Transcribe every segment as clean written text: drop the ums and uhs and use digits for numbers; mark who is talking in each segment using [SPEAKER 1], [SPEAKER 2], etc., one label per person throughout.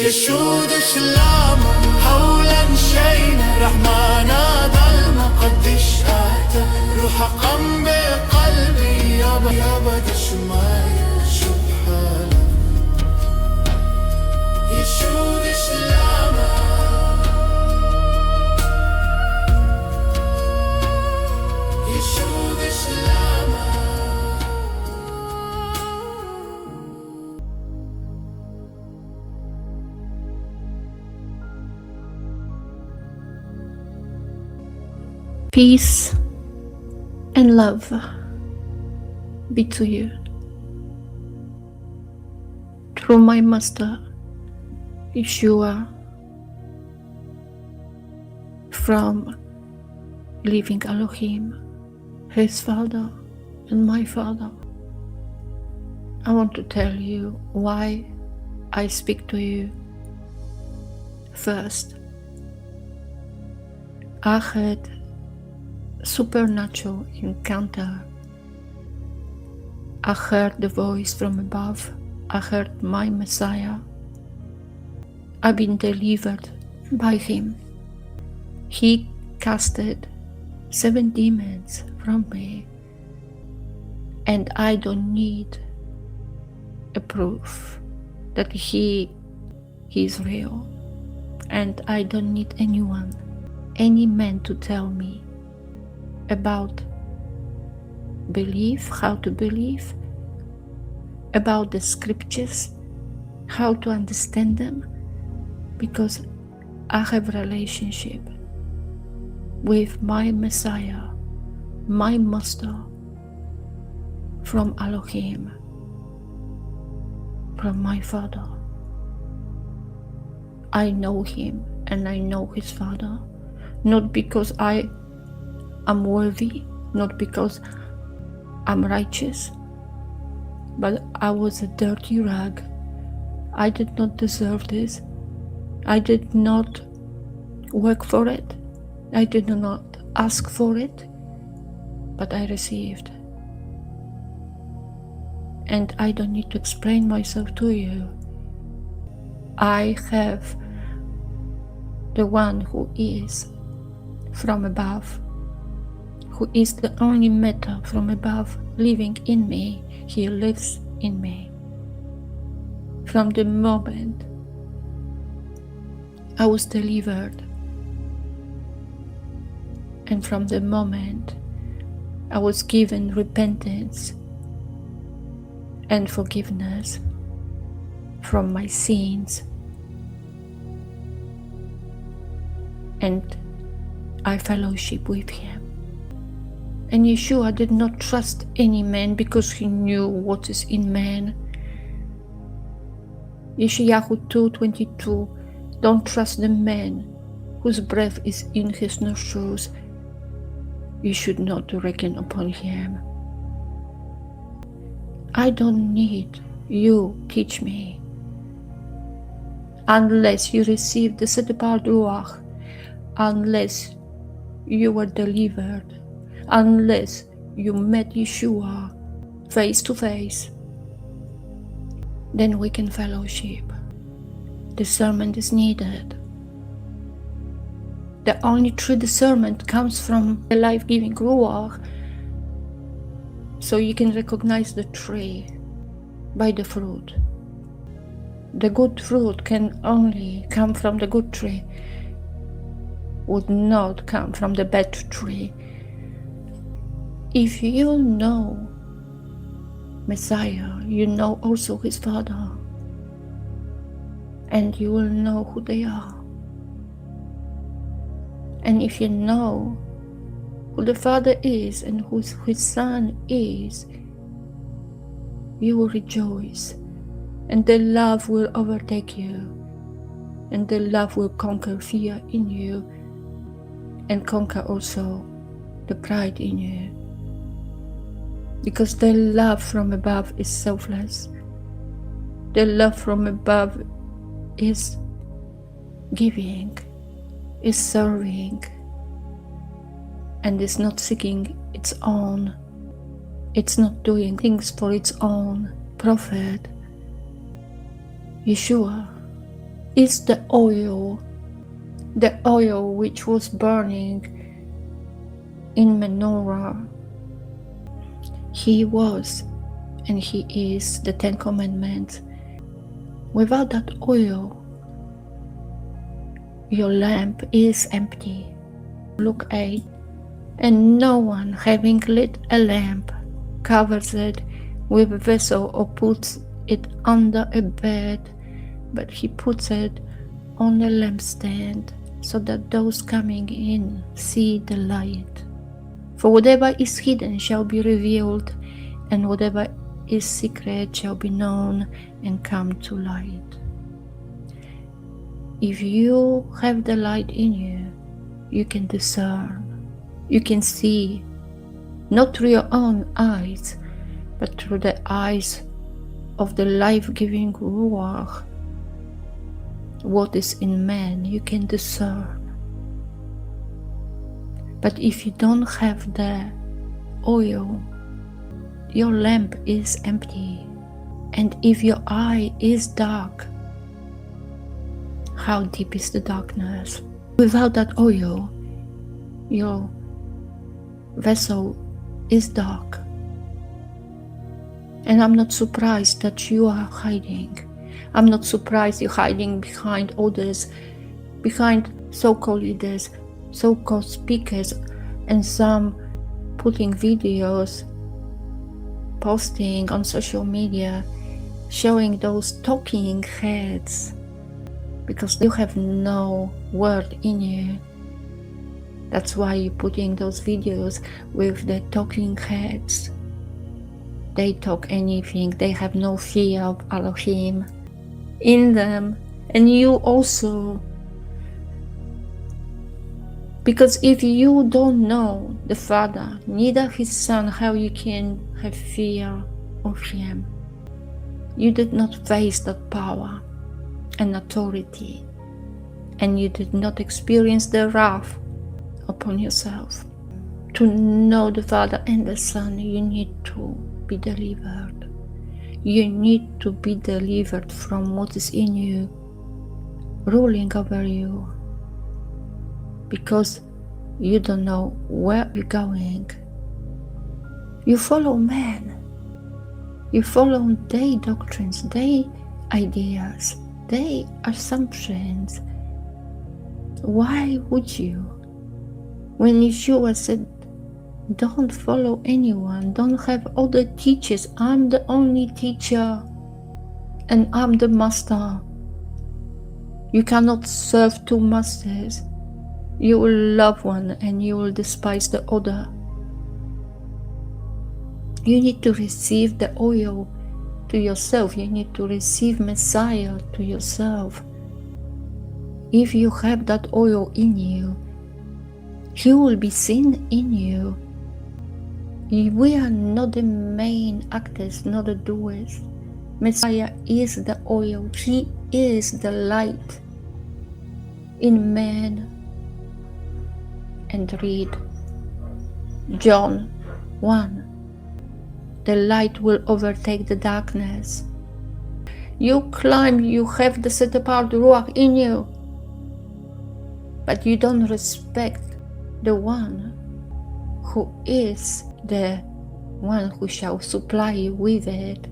[SPEAKER 1] يشود سلامة حولا شينا رحمانا ظلمة قدش آتا روح قم بقلبي يابا دشمايا سبحانه يشود سلامة يشود سلامة.
[SPEAKER 2] Peace and love be to you. Through my Master, Yeshua, from living Elohim, his Father and my Father. I want to tell you why I speak to you. First, I had supernatural encounter. I heard the voice from above. I heard my Messiah. I've been delivered by him. He casted 7 demons from me, and I don't need a proof that he is real, and I don't need any man to tell me about belief, how to believe, about the scriptures, how to understand them, because I have a relationship with my Messiah, my Master, from Elohim, from my Father. I know him and I know his Father, not because I am worthy, not because I'm righteous, but I was a dirty rag. I did not deserve this. I did not work for it. I did not ask for it, but I received. And I don't need to explain myself to you. I have the one who is from above, who is the only matter from above living in me. He lives in me. From the moment I was delivered, and from the moment I was given repentance and forgiveness from my sins, and I fellowship with him. And Yeshua did not trust any man because he knew what is in man. Yeshayahu 2:22, don't trust the man whose breath is in his nostrils. You should not reckon upon him. I don't need you teach me. Unless you receive the set apart Ruach, unless you were delivered, unless you met Yeshua face to face, then we can fellowship. Discernment is needed. The only true discernment comes from the life-giving Ruach, so you can recognize the tree by the fruit. The good fruit can only come from the good tree, would not come from the bad tree. If you know Messiah, you know also his Father, and you will know who they are. And if you know who the Father is and who his Son is, you will rejoice, and the love will overtake you, and the love will conquer fear in you, and conquer also the pride in you. Because the love from above is selfless. The love from above is giving, is serving, and is not seeking its own. It's not doing things for its own profit. Yeshua is the oil which was burning in menorah. He was and he is the Ten Commandments. Without that oil, your lamp is empty. Luke 8. And no one, having lit a lamp, covers it with a vessel or puts it under a bed, but he puts it on a lampstand, so that those coming in see the light. For whatever is hidden shall be revealed, and whatever is secret shall be known and come to light. If you have the light in you, you can discern, you can see, not through your own eyes, but through the eyes of the life-giving Ruach. What is in man, you can discern. But if you don't have the oil, your lamp is empty. And if your eye is dark, how deep is the darkness? Without that oil, your vessel is dark. And I'm not surprised that you are hiding. I'm not surprised you're hiding behind others, behind so-called leaders, so-called speakers, and some putting videos, posting on social media, showing those talking heads, because you have no word in you. That's why you're putting those videos with the talking heads. They talk anything, they have no fear of Elohim in them, and you also. Because if you don't know the Father, neither His Son, how you can have fear of Him? You did not face that power and authority, and you did not experience the wrath upon yourself. To know the Father and the Son, you need to be delivered. You need to be delivered from what is in you, ruling over you, because you don't know where you're going. You follow men. You follow their doctrines, their ideas, their assumptions. Why would you? When Yeshua said, don't follow anyone, don't have other teachers, I'm the only teacher and I'm the master. You cannot serve two masters. You will love one and you will despise the other. You need to receive the oil to yourself. You need to receive Messiah to yourself. If you have that oil in you, He will be seen in you. We are not the main actors, not the doers. Messiah is the oil. He is the light in man. And read John 1. The light will overtake the darkness. You claim you have the set apart Ruach in you, but you don't respect the one who is the one who shall supply you with it.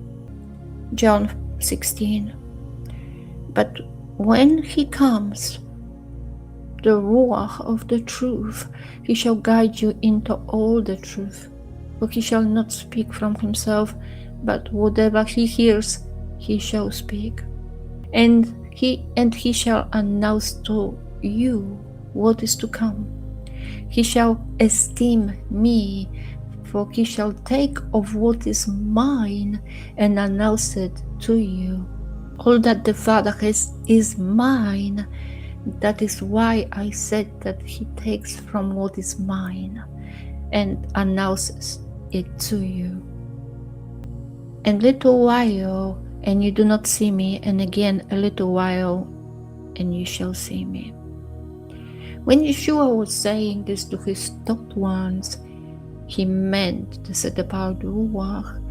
[SPEAKER 2] John 16. But when He comes, the Ruach of the truth, He shall guide you into all the truth. For He shall not speak from Himself, but whatever He hears, He shall speak. And he shall announce to you what is to come. He shall esteem me, for He shall take of what is mine and announce it to you. All that the Father has is mine. That is why I said that He takes from what is mine and announces it to you. And little while, and you do not see me, and again a little while, and you shall see me. When Yeshua was saying this to His taught ones, He meant the set apart Ruach.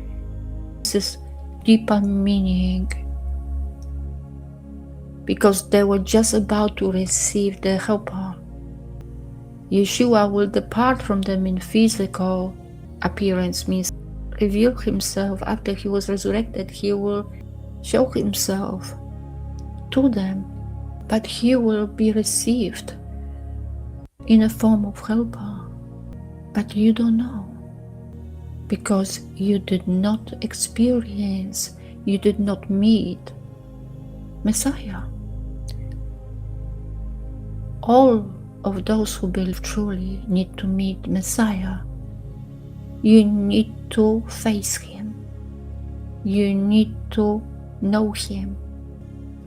[SPEAKER 2] This is deeper meaning. because they were just about to receive the helper. Yeshua will depart from them in physical appearance, means reveal himself after he was resurrected. He will show himself to them, but he will be received in a form of helper. But you don't know, because you did not experience, you did not meet Messiah. All of those who believe truly need to meet Messiah. You need to face him. You need to know him.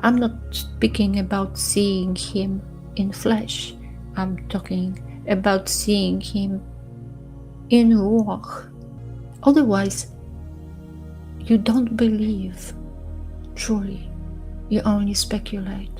[SPEAKER 2] I'm not speaking about seeing him in flesh. I'm talking about seeing him in ruach. Otherwise, you don't believe truly. You only speculate.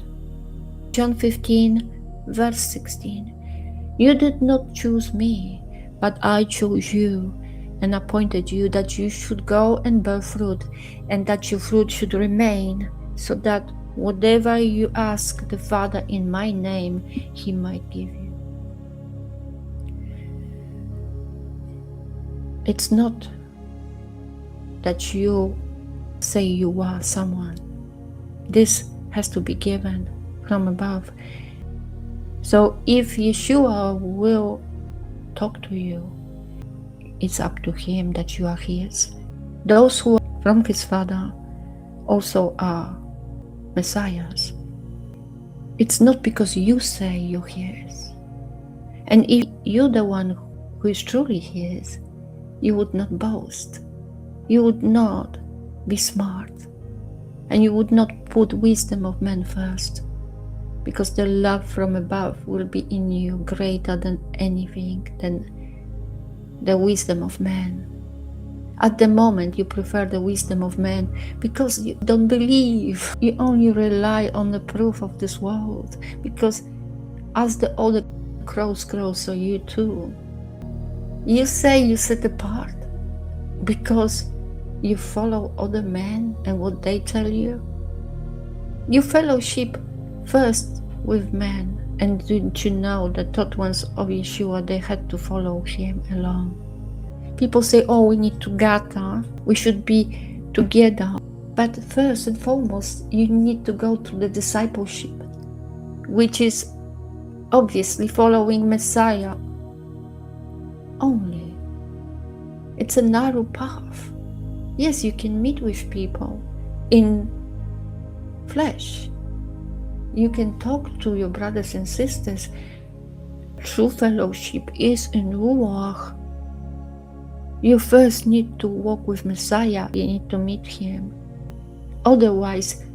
[SPEAKER 2] John 15 verse 16. You did not choose me, but I chose you and appointed you that you should go and bear fruit, and that your fruit should remain, so that whatever you ask the Father in my name, he might give you. It's not that you say you are someone. This has to be given from above. So if Yeshua will talk to you, it's up to him that you are his. Those who are from his Father also are Messiahs. It's not because you say you're his. And if you're the one who is truly his, you would not boast. You would not be smart. And you would not put wisdom of men first, because the love from above will be in you greater than anything, than the wisdom of man. At the moment, you prefer the wisdom of man because you don't believe. You only rely on the proof of this world, because as the older crows grow, so you too. You say you set apart because you follow other men and what they tell you. You fellowship first with men, and didn't you know the taught ones of Yeshua, they had to follow him alone. People say, oh, we need to gather, we should be together. But first and foremost, you need to go through the discipleship, which is obviously following Messiah only. It's a narrow path. Yes, you can meet with people in flesh. You can talk to your brothers and sisters. True fellowship is in ruach. You first need to walk with Messiah. You need to meet him. Otherwise,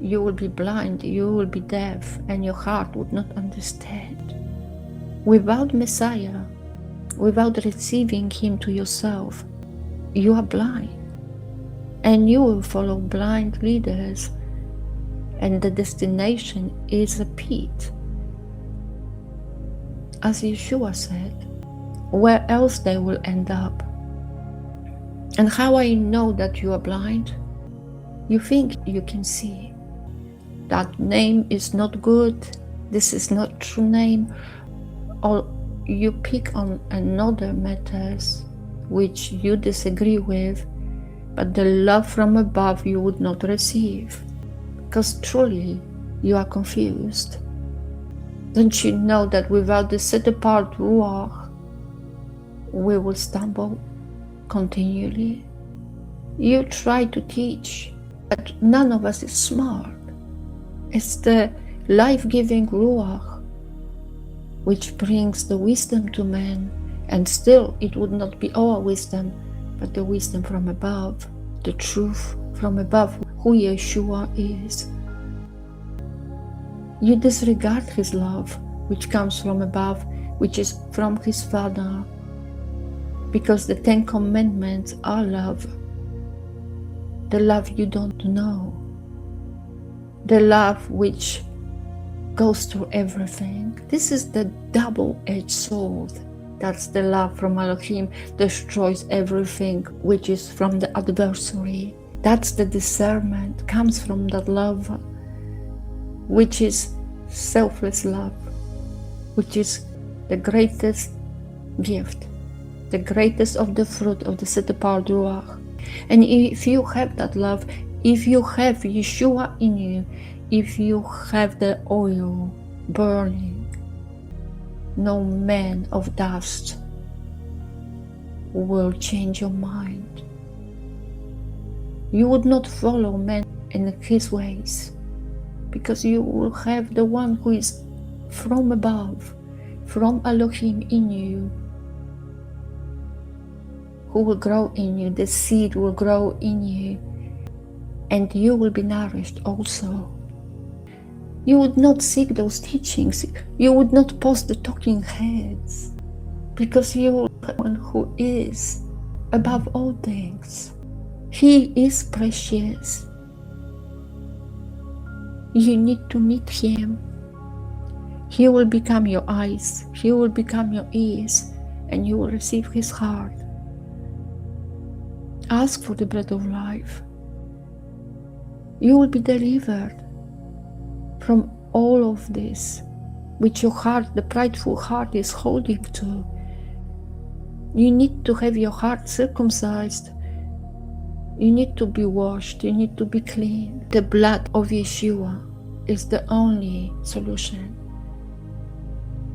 [SPEAKER 2] you will be blind, you will be deaf, and your heart would not understand. Without Messiah, without receiving him to yourself, you are blind. And you will follow blind leaders, and the destination is a pit. As Yeshua said, where else they will end up. And how I know that you are blind? You think you can see. That name is not good, this is not true name, or you pick on another matters which you disagree with, but the love from above you would not receive, because truly you are confused. Don't you know that without the set apart ruach, we will stumble continually? You try to teach, but none of us is smart. It's the life-giving ruach which brings the wisdom to man, and still it would not be our wisdom, but the wisdom from above, the truth from above, who Yeshua is. You disregard his love, which comes from above, which is from his Father, because the 10 Commandments are love. The love you don't know. The love which goes through everything. This is the double-edged sword. That's the love from Elohim, destroys everything which is from the adversary. That's the discernment, comes from that love. which is selfless love, which is the greatest gift, the greatest of the fruit of the set apart Ruach. And if you have that love, if you have Yeshua in you, if you have the oil burning, no man of dust will change your mind. You would not follow man in his ways, because you will have the one who is from above, from Elohim in you, who will grow in you. The seed will grow in you, and you will be nourished also. You would not seek those teachings. You would not post the talking heads, because you are one who is above all things. He is precious. You need to meet him. He will become your eyes. He will become your ears, and you will receive his heart. Ask for the bread of life. You will be delivered from all of this, which your heart, the prideful heart, is holding to. You need to have your heart circumcised. You need to be washed. You need to be clean. The blood of Yeshua is the only solution.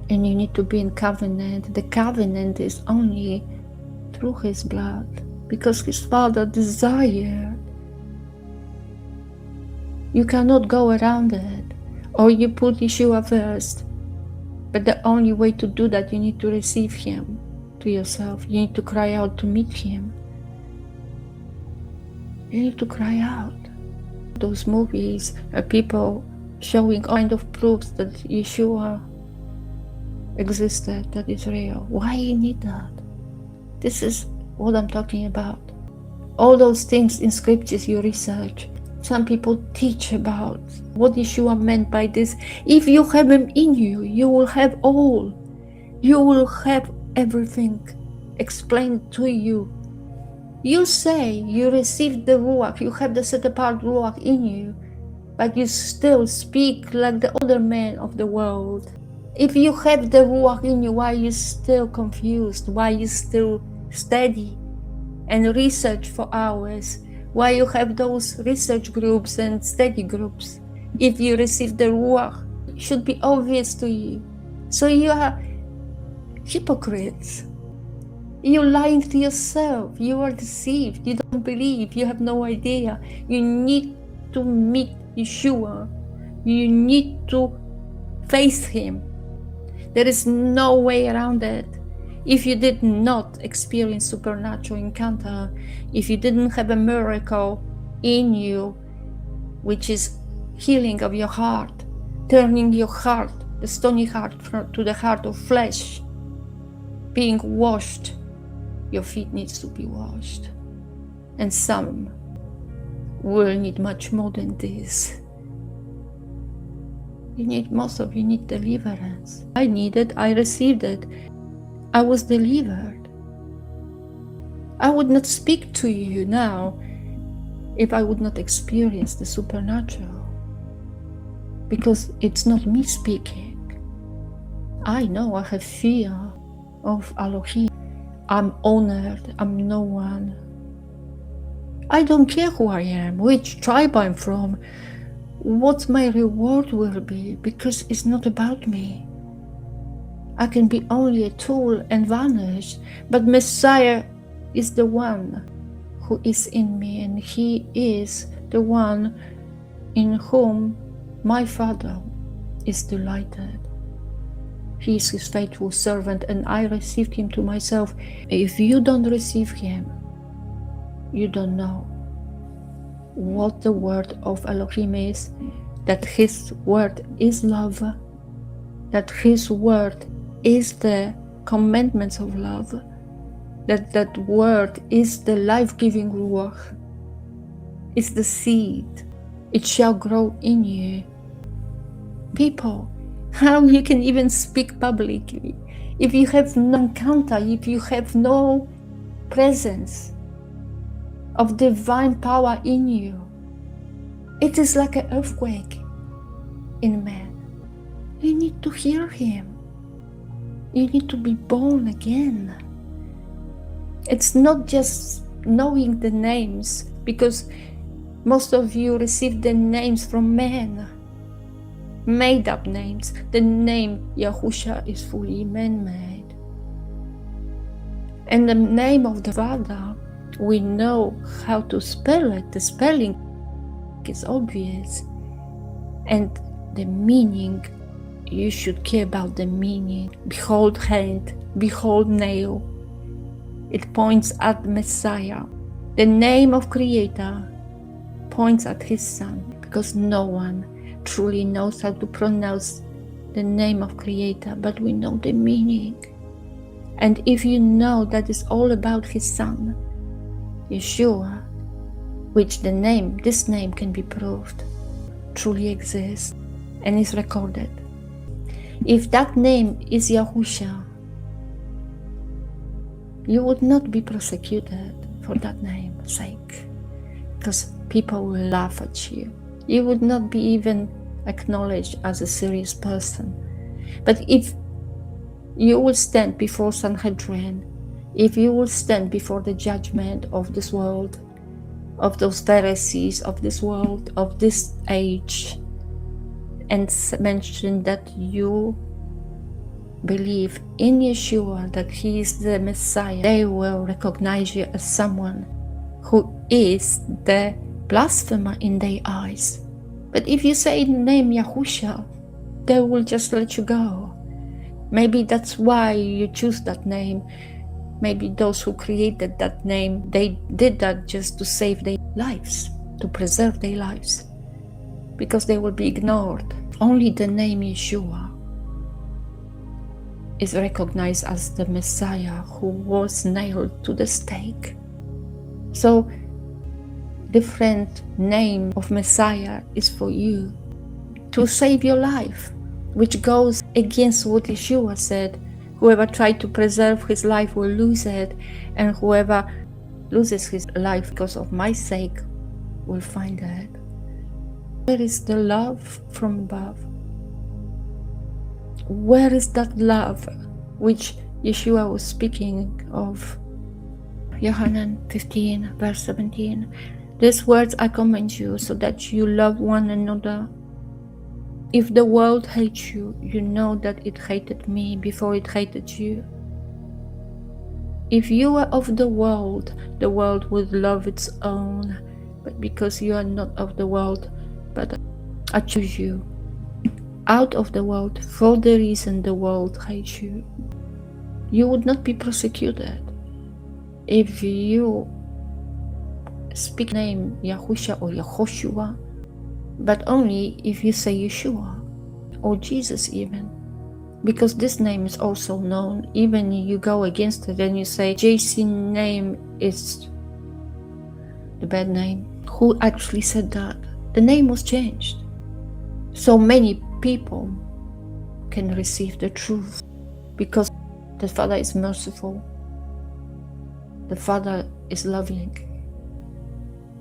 [SPEAKER 2] And you need to be in covenant. The covenant is only through his blood, because his Father desired. You cannot go around it. Or you put Yeshua first. But the only way to do that, you need to receive him to yourself. You need to cry out to meet him. You need to cry out. Those movies are people showing all kind of proofs that Yeshua existed, that is real. Why you need that? This is what I'm talking about. All those things in scriptures you research. Some people teach about what Yeshua meant by this. If you have him in you, you will have all. You will have everything explained to you. You say you received the Ruach, you have the set apart Ruach in you, but you still speak like the other men of the world. If you have the Ruach in you, why are you still confused? Why are you still study and research for hours? Why you have those research groups and study groups? If you receive the Ruach, it should be obvious to you. So you are hypocrites. You're lying to yourself. You are deceived. You don't believe. You have no idea. You need to meet Yeshua. You need to face him. There is no way around it. If you did not experience supernatural encounter, if you didn't have a miracle in you, which is healing of your heart, turning your heart, the stony heart, to the heart of flesh, being washed, your feet needs to be washed. And some will need much more than this. You need deliverance. I received it. I was delivered. I would not speak to you now if I would not experience the supernatural, because it's not me speaking. I know I have fear of Elohim. I'm honored. I'm no one. I don't care who I am, which tribe I'm from, what my reward will be, because it's not about me. I can be only a tool and vanish, but Messiah is the one who is in me, and he is the one in whom my Father is delighted. He is his faithful servant, and I received him to myself. If you don't receive him, you don't know what the word of Elohim is, that his word is love, that his word is the commandments of love, that word is the life-giving Ruach, it's the seed. It shall grow in you. People, how you can even speak publicly if you have no encounter, if you have no presence of divine power in you? It is like an earthquake. in man. You need to hear him. You need to be born again. It's not just knowing the names, because most of you receive the names from men, made up names. The name Yahusha is fully man-made. And the name of the Father, we know how to spell it. The spelling is obvious. And the meaning, you should care about the meaning. Behold hand, behold nail. It points at Messiah. The name of Creator points at His Son, because no one truly knows how to pronounce the name of Creator, but we know the meaning. And if you know that it's all about His Son, Yeshua, which this name can be proved, truly exists and is recorded. If that name is Yahusha, you would not be persecuted for that name's sake, because people will laugh at you. You would not be even acknowledged as a serious person. But if you will stand before Sanhedrin, if you will stand before the judgment of this world, of those Pharisees of this world, of this age, and mention that you believe in Yeshua, that He is the Messiah, they will recognize you as someone who is the blasphemer in their eyes. But if you say the name Yahusha, they will just let you go. Maybe that's why you choose that name. Maybe those who created that name, they did that just to save their lives, to preserve their lives, because they will be ignored. Only the name Yeshua is recognized as the Messiah who was nailed to the stake. So, different name of Messiah is for you to save your life, which goes against what Yeshua said. Whoever tried to preserve his life will lose it, and whoever loses his life because of my sake will find it. Where is the love from above? Where is that love which Yeshua was speaking of? John 15, verse 17. These words I command you, so that you love one another. If the world hates you, you know that it hated me before it hated you. If you were of the world would love its own. But because you are not of the world, but I choose you out of the world for the reason the world hates you, you would not be persecuted if you speak the name Yahusha or Yehoshua, but only if you say Yeshua or Jesus even, because this name is also known. Even you go against it and you say JC name is the bad name. Who actually said that? The name was changed. So many people can receive the truth, because the Father is merciful. The Father is loving.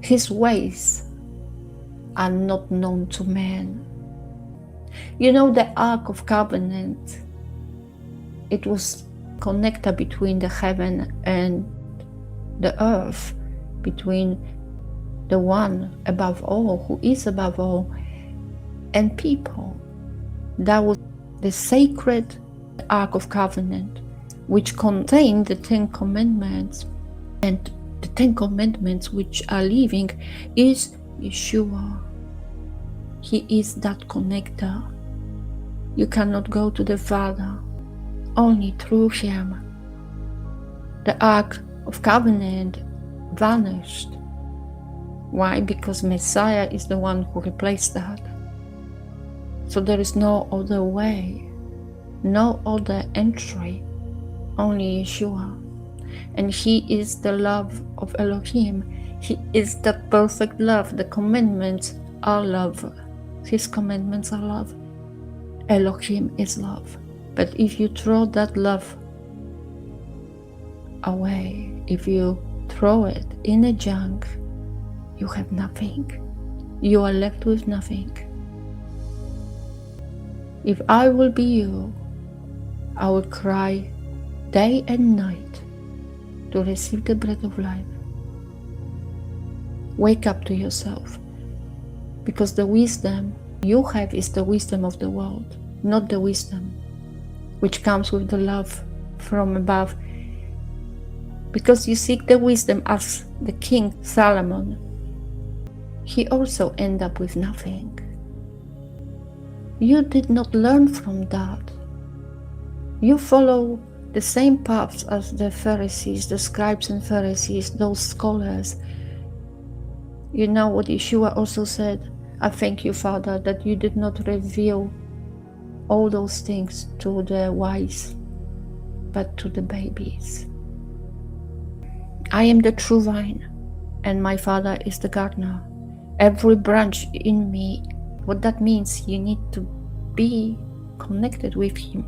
[SPEAKER 2] His ways are not known to man. You know, the Ark of Covenant, it was connector between the heaven and the earth, between the one above all, who is above all, and people. That was the sacred Ark of Covenant, which contained the 10 Commandments. And the 10 Commandments which are living is Yeshua. He is that connector. You cannot go to the Father only through Him. The Ark of Covenant vanished. Why? Because Messiah is the one who replaced that. So there is no other way, no other entry, only Yeshua. And He is the love of Elohim. He is the perfect love. The commandments are love. His commandments are love. Elohim is love. But if you throw that love away, if you throw it in a junk, you have nothing. You are left with nothing. If I will be you, I will cry day and night to receive the bread of life. Wake up to yourself, because the wisdom you have is the wisdom of the world, not the wisdom which comes with the love from above. Because you seek the wisdom as the King Solomon, he also ended up with nothing. You did not learn from that. You follow the same paths as the Pharisees, the scribes and Pharisees, those scholars. You know what Yeshua also said? I thank you, Father, that you did not reveal all those things to the wise, but to the babies. I am the true vine, and my Father is the gardener. Every branch in me, what that means, you need to be connected with Him.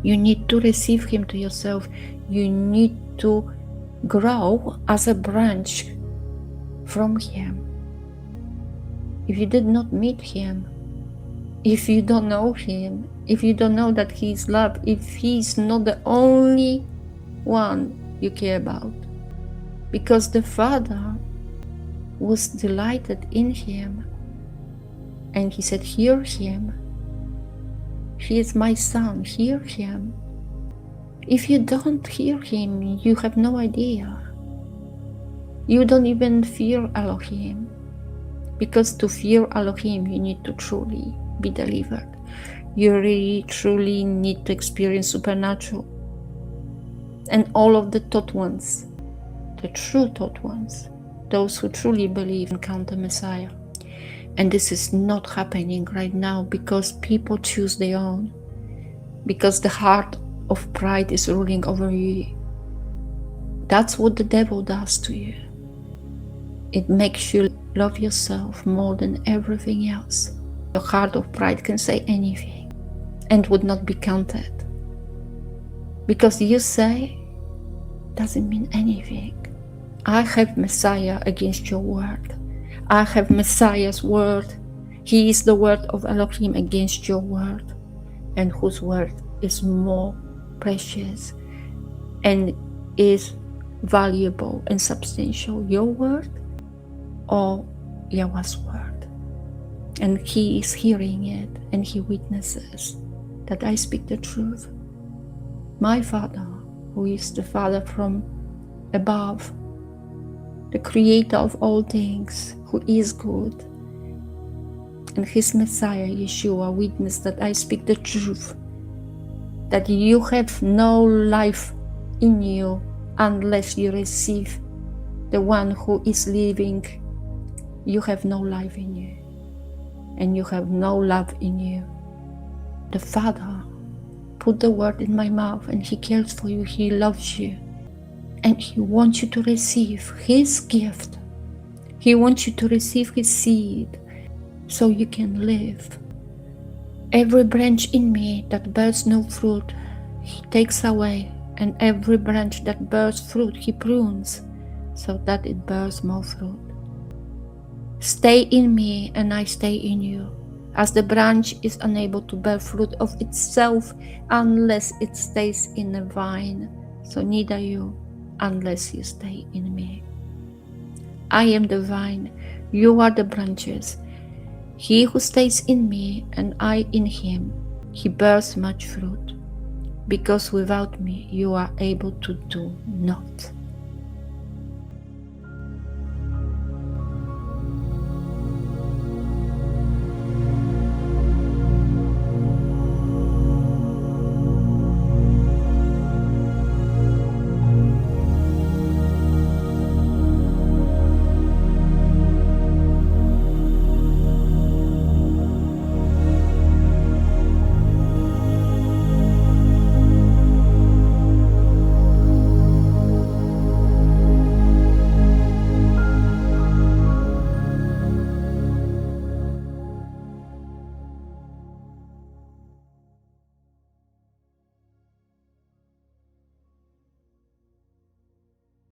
[SPEAKER 2] You need to receive Him to yourself. You need to grow as a branch from Him. If you did not meet Him, if you don't know Him, if you don't know that He is love, if He is not the only one you care about, because the Father was delighted in Him, and He said, hear Him. He is my Son, hear Him. If you don't hear Him, you have no idea. You don't even fear Elohim, because to fear Elohim, you need to truly be delivered. You really, truly need to experience supernatural. And all of the taught ones, the true taught ones, those who truly believe encounter Messiah. And this is not happening right now because people choose their own, because the heart of pride is ruling over you. That's what the devil does to you. It makes you love yourself more than everything else. Your heart of pride can say anything and would not be counted. Because you say doesn't mean anything. I have Messiah against your word. I have Messiah's word. He is the word of Elohim against your word, and whose word is more precious and is valuable and substantial, your word or Yahweh's word. And He is hearing it, and He witnesses that I speak the truth. My Father, who is the Father from above, the creator of all things, who is good, and His Messiah, Yeshua, witness that I speak the truth, that you have no life in you unless you receive the one who is living. You have no life in you, and you have no love in you. The Father put the word in my mouth, and He cares for you, He loves you, and He wants you to receive His gift. He wants you to receive His seed so you can live. Every branch in me that bears no fruit, He takes away, and every branch that bears fruit, He prunes so that it bears more fruit. Stay in me, and I stay in you. As the branch is unable to bear fruit of itself unless it stays in the vine, so neither you unless you stay in me. I am the vine, you are the branches. He who stays in me and I in him, he bears much fruit, because without me you are able to do naught.